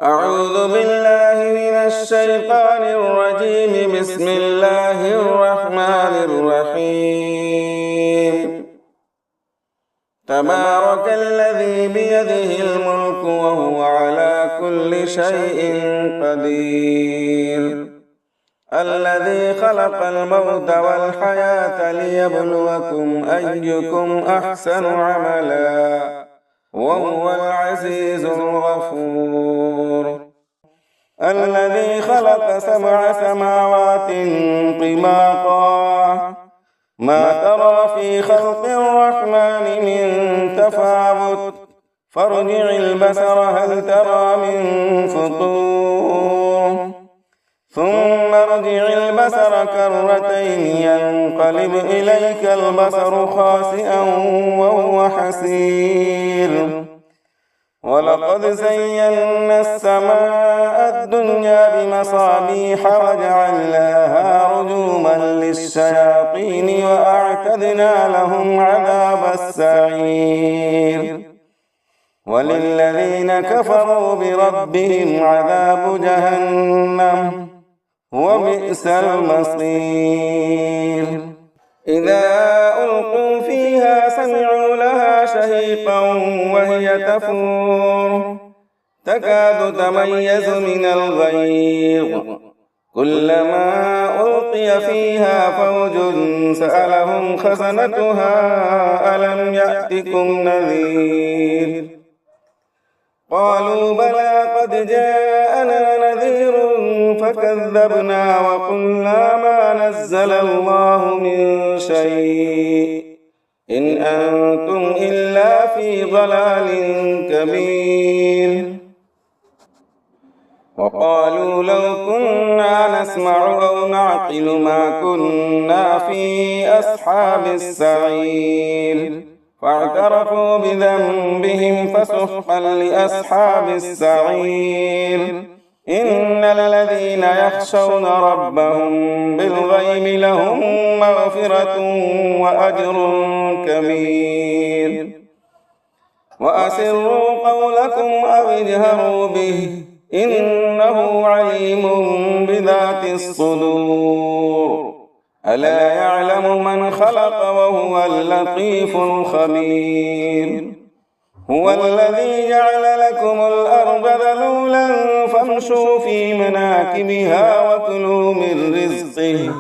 أعوذ بالله من الشيطان الرجيم. بسم الله الرحمن الرحيم. تبارك الذي بيده الملك وهو على كل شيء قدير. الذي خلق الموت والحياة ليبلوكم أيكم أحسن عملا وهو العزيز الغفور. الذي خلق 7 سماوات طباقا ما ترى في خلق الرحمن من تفاوت فارجع البصر هل ترى من فطور ثم ارجع البصر كرتين ينقلب إليك البصر خاسئا وهو حسير. ولقد زينا السماء الدنيا بمصابيح وجعلناها رجوما للشياطين وأعتدنا لهم عذاب السعير. وللذين كفروا بربهم عذاب جهنم وبئس المصير. إذا ألقوا فيها سمعوا لها شهيقا وهي تفور تكاد تميز من الغيظ كلما ألقي فيها فوج سألهم خزنتها ألم يأتكم نذير قالوا بلى قد جاءنا نذير فكذبنا وقلنا ما نزل الله من شيء إن أنتم إلا في ضلال كبير. وقالوا لو كنا نسمع أو نعقل ما كنا في أصحاب السعير فاعترفوا بذنبهم فسحقا لأصحاب السعير. إن الذين يخشون ربهم بالغيب لهم مغفرة وأجر كبير. وأسروا قولكم أو اجهروا به إنه عليم بذات الصدور. ألا يعلم من خلق وهو اللطيف الخبير. هو الذي جعل لكم الأرض ذلولا فامشوا في مناكبها وكلوا من رزقه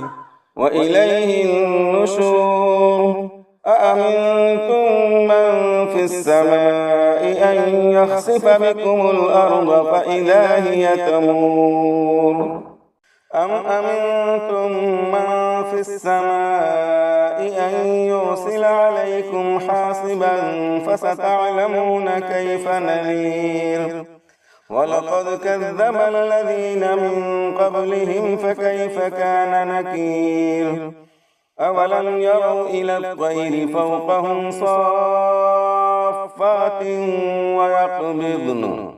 وإليه النشور. أأمنتم من في السماء أن يخسف بكم الأرض فإذا هي تمور أم أمنتم من في السماء أن يرسل عليكم حاصبا فستعلمون كيف نذير. ولقد كذب الذين من قبلهم فكيف كان نكير. أولم يروا إلى الطير فوقهم صافات ويقبضن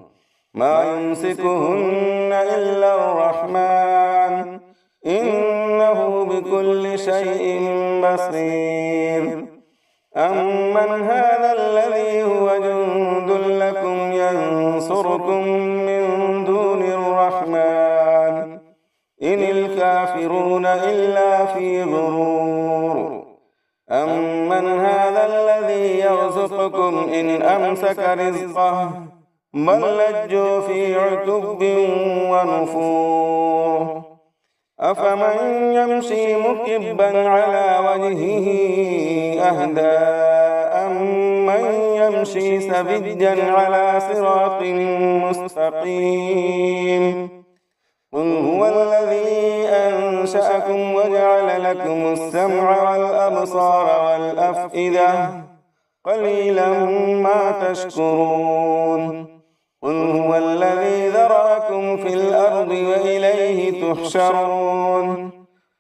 ما يمسكهن إلا الرحمن إنه بكل شيء بصير. أمن هذا الذي هو جند لكم ينصركم من دون الرحمن إن الكافرون إلا في غرور. أمن هذا الذي يرزقكم إن أمسك رزقه بل لجوا في عتب ونفور. أفمن يمشي مكبا على وجهه أهدى أمن يمشي سويا على صراط مستقيم. قل هو الذي أنشأكم وجعل لكم السمع والأبصار والأفئدة قليلا ما تشكرون. قل هو الذي ذرأكم في الأرض وإليه تحشرون.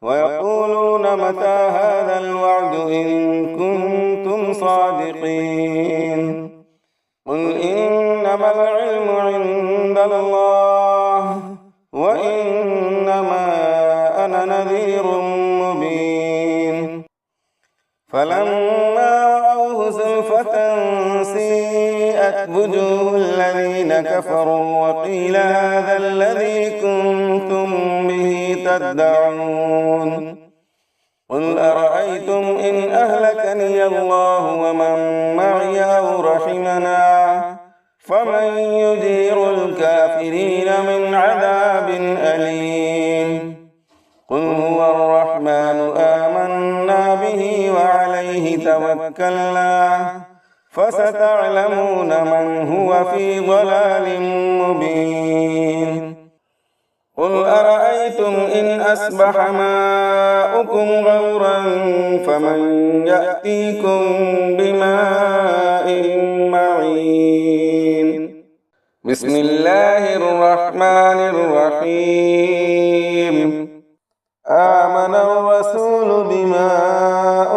ويقولون متى هذا الوعد إن كنتم صادقين. قل إنما العلم عند الله وإنما أنا نذير مبين. فلما رأوه زلفة سيئت برئت وجوه الذين كفروا وقيل هذا الذي كنتم به تدعون قل أرأيتم إن أهلكني الله ومن معي أو رحمنا فمن يجير الكافرين من عذاب أليم قل هو الرحمن آمنا به وعليه توكلنا فستعلمون من هو في ضلال مبين قل أرأيتم إن أصبح ماؤكم غورا فمن يأتيكم بماء معين بسم الله الرحمن الرحيم آمن الرسول بما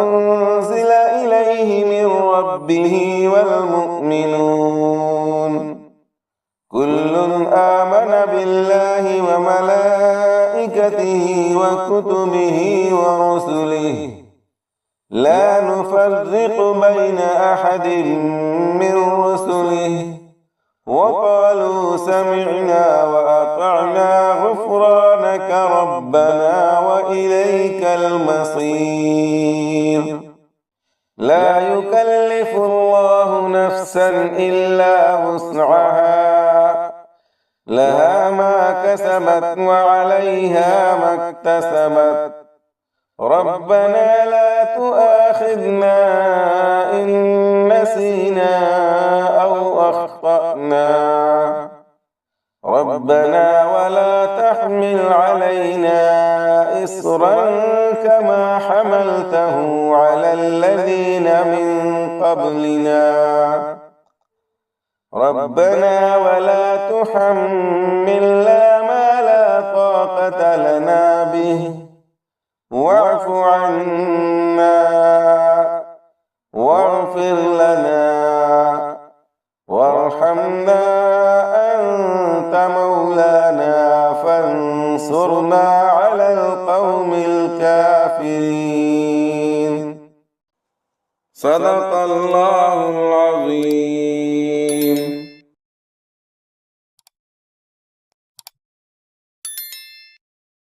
أنزل إليه من ربه والمؤمنون كل آمن بالله وملائكته وكتبه ورسله لا نفرق بين أحد من رسله وقالوا سمعنا وأطعنا غفرانك ربنا وإليك المصير لا يكلف الله نفسا إلا وسعها لها ما كسبت وعليها ما اكتسبت ربنا لا تؤاخذنا إن نسينا أو أخطأنا ربنا ولا تحمل علينا إصرا كما حملته على الذين من قبلنا ربنا ولا تحملنا ما لا طاقة لنا به واعف عنا واغفر لنا وارحمنا أنت مولانا فانصرنا على القوم الكافرين صدق الله العظيم.